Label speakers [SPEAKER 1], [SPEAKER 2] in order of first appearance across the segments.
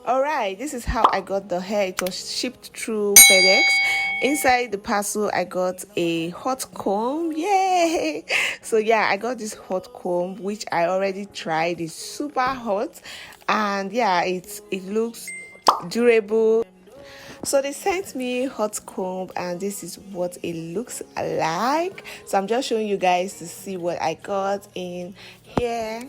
[SPEAKER 1] Alright, this is how I got the hair. It was shipped through FedEx. Inside the parcel I got a hot comb. Yay! So yeah, I got this hot comb which I already tried. It's super hot, and yeah, it looks durable. So they sent me hot comb, and this is what it looks like. So I'm just showing you guys to see what I got in here.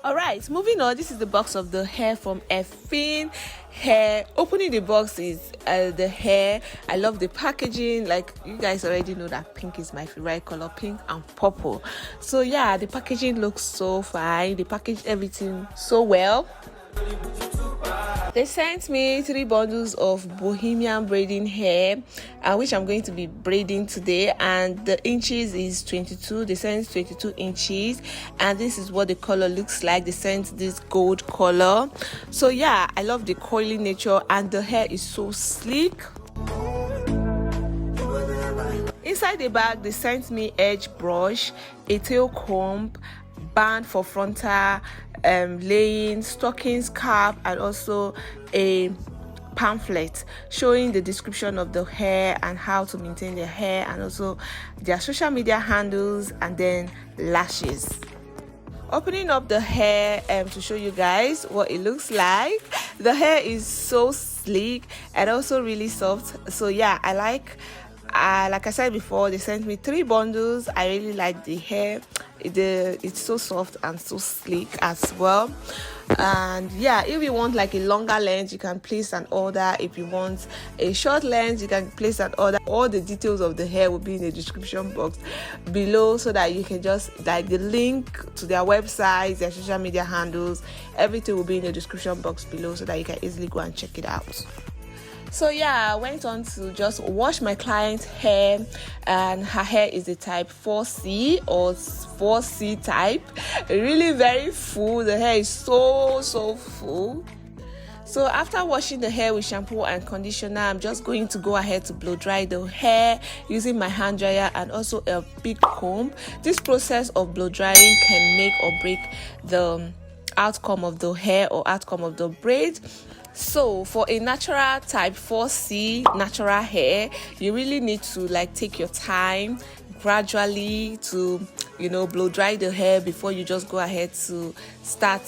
[SPEAKER 1] Alright, moving on. This is the box of the hair from Elfin hair. Opening the box is the hair. I love the packaging. Like, you guys already know that pink is my favorite color, pink and purple. So yeah, the packaging looks so fine. They packaged everything so well. They sent me 3 bundles of Bohemian braiding hair, which I'm going to be braiding today, and the inches is 22. They sent 22 inches, and this is what the color looks like. They sent this gold color. So yeah, I love the coily nature, and the hair is so sleek. Inside the bag, they sent me edge brush, a tail comb, band for frontal, laying, stockings, cap, and also a pamphlet showing the description of the hair and how to maintain their hair, and also their social media handles, and then lashes. Opening up the hair to show you guys what it looks like. The hair is so sleek and also really soft. So yeah, I like I said before, they sent me 3 bundles. I really like the hair. It's so soft and so sleek as well. And yeah, if you want like a longer length, you can place an order. If you want a short length, you can place an order. All the details of the hair will be in the description box below, so that you can just, like, the link to their website, their social media handles, everything will be in the description box below, so that you can easily go and check it out. So yeah, I went on to just wash my client's hair, and her hair is a type 4C or 4C type. Really very full. The hair is so full. So after washing the hair with shampoo and conditioner, I'm just going to go ahead to blow dry the hair using my hand dryer and also a big comb. This process of blow drying can make or break the outcome of the hair or outcome of the braid. So for a natural type 4C natural hair, you really need to like take your time gradually to, you know, blow dry the hair before you just go ahead to start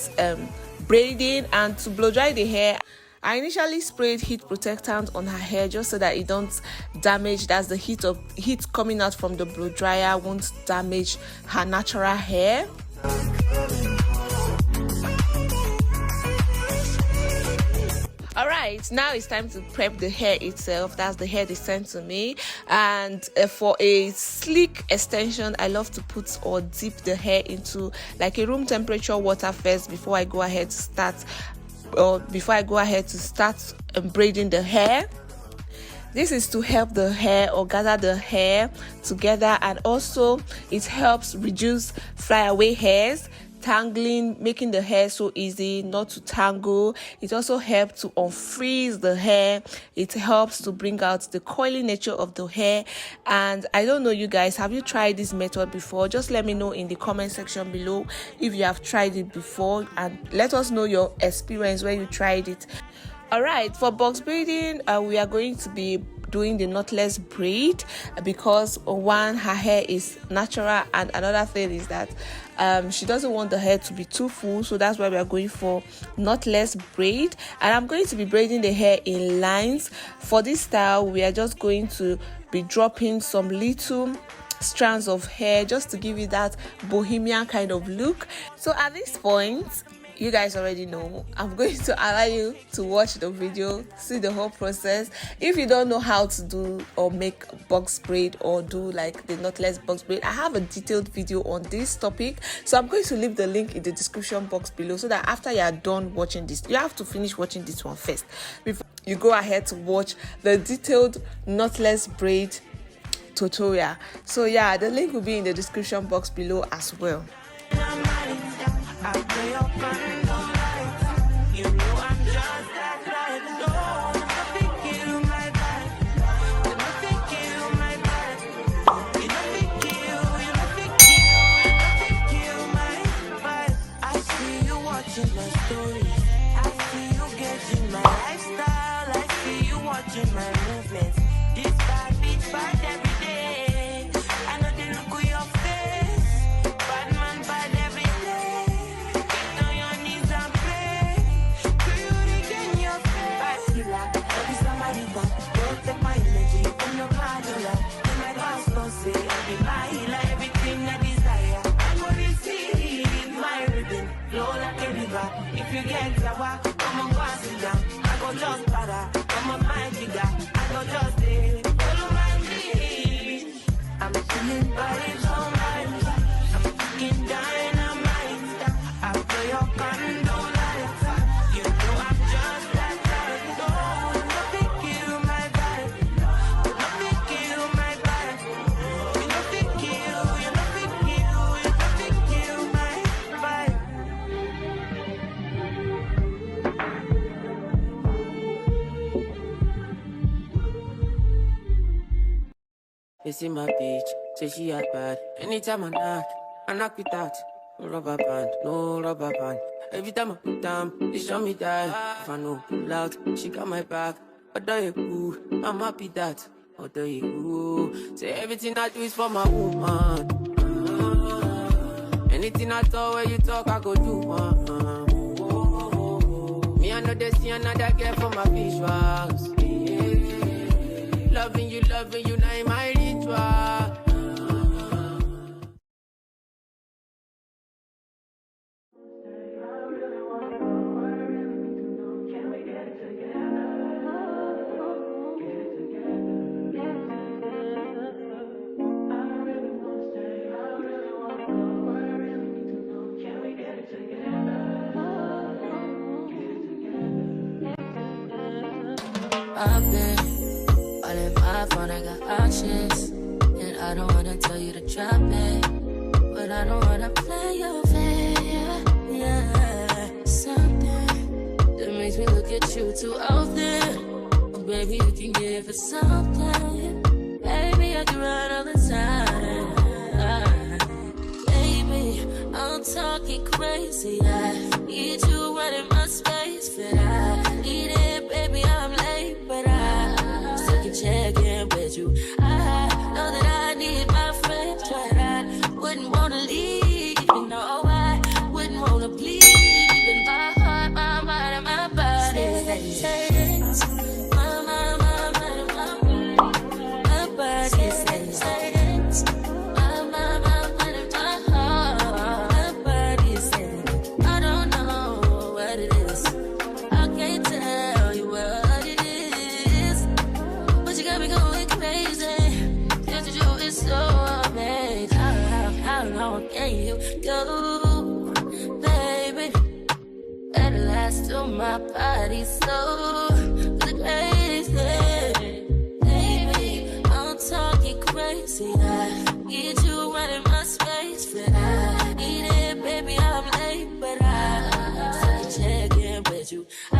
[SPEAKER 1] braiding. And to blow dry the hair, I initially sprayed heat protectant on her hair just so that it don't damage. That's the heat coming out from the blow dryer won't damage her natural hair. Alright, now it's time to prep the hair itself. That's the hair they sent to me. And for a sleek extension, I love to put or dip the hair into like a room temperature water first before I go ahead to start braiding the hair. This is to help the hair or gather the hair together, and also it helps reduce flyaway hairs, tangling, making the hair so easy not to tangle. It also helps to unfreeze the hair. It helps to bring out the coily nature of the hair. And I don't know, you guys, have you tried this method before? Just let me know in the comment section below if you have tried it before, and let us know your experience when you tried it. Alright, for box braiding, we are going to be doing the knotless braid, because one, her hair is natural, and another thing is that she doesn't want the hair to be too full, so that's why we are going for knotless braid. And I'm going to be braiding the hair in lines. For this style, we are just going to be dropping some little strands of hair just to give you that bohemian kind of look. So at this point, you guys already know, I'm going to allow you to watch the video, see the whole process. If you don't know how to do or make box braid or do like the knotless box braid, I have a detailed video on this topic, so I'm going to leave the link in the description box below, so that after you are done watching this, you have to finish watching this one first before you go ahead to watch the detailed knotless braid tutorial. So yeah, the link will be in the description box below as well.
[SPEAKER 2] They see my bitch, say she had bad. Anytime I knock it out. No rubber band, no rubber band. Every time I put down, they show me that. If I know pull out, she got my back. But do you cool? I'm happy that. What do you cool? Say everything I do is for my woman. Anything I talk, when you talk, I go do. Me, I know they see another girl for my visuals. Yeah. Loving you, now in my ritual.
[SPEAKER 3] I've been all in my phone, I got options. And I don't wanna tell you to drop it, but I don't wanna play your fair. Yeah, something that makes me look at you too often. Oh, baby, you can give it something. Baby, I can run all the time. Baby, I'm talking crazy. I need you running my space, but I need it, baby. I'm late, but I still can check in with you. I know that I need my friends, but I wouldn't wanna leave. You know, I wouldn't wanna bleed. Even my heart, my mind, and my body. My mind, and my body. My body says my mind, and my heart. My body says I don't know what it is. I can't tell you what it is, but you got me going crazy. Just to do is so amazing. How long can you go, baby? At last to my body so crazy. Baby, I'm talking crazy. I need you running my space, but I need it, baby. I'm late, but I still check in with you. I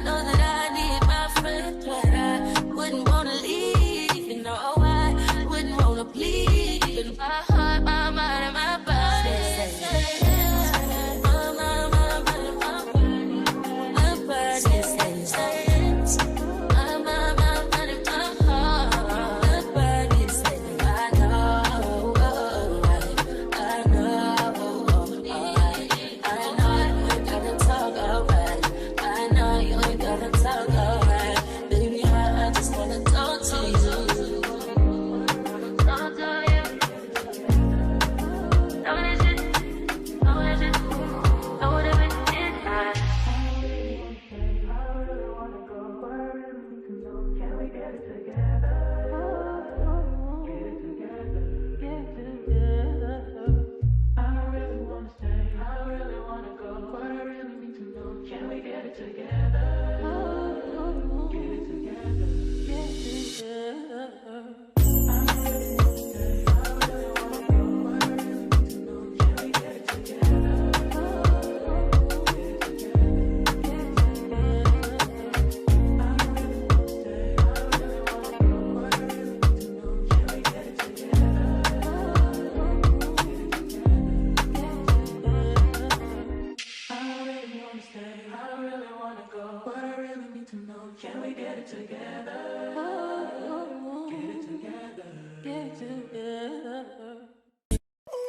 [SPEAKER 3] know that I need my friend, but I wouldn't wanna leave. You know, I wouldn't wanna bleed. Even my heart, my mind, and my body.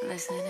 [SPEAKER 3] Listen.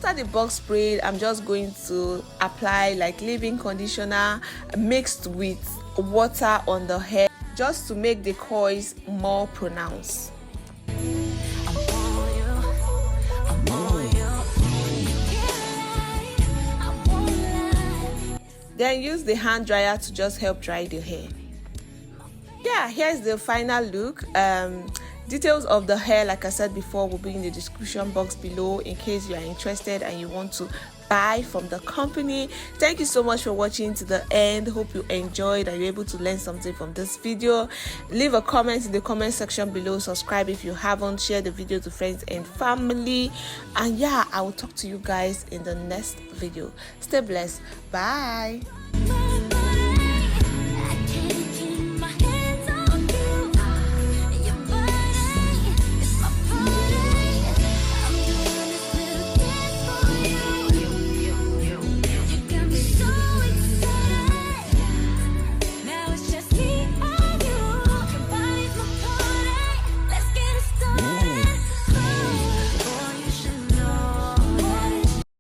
[SPEAKER 1] After the box braid, I'm just going to apply like leave-in conditioner mixed with water on the hair just to make the coils more pronounced. Then use the hand dryer to just help dry the hair. Yeah, here's the final look. Details of the hair, like I said before, will be in the description box below in case you are interested and you want to buy from the company. Thank you so much for watching to the end. Hope you enjoyed and you're able to learn something from this video. Leave a comment in the comment section below. Subscribe if you haven't. Share the video to friends and family. And yeah, I will talk to you guys in the next video. Stay blessed. Bye.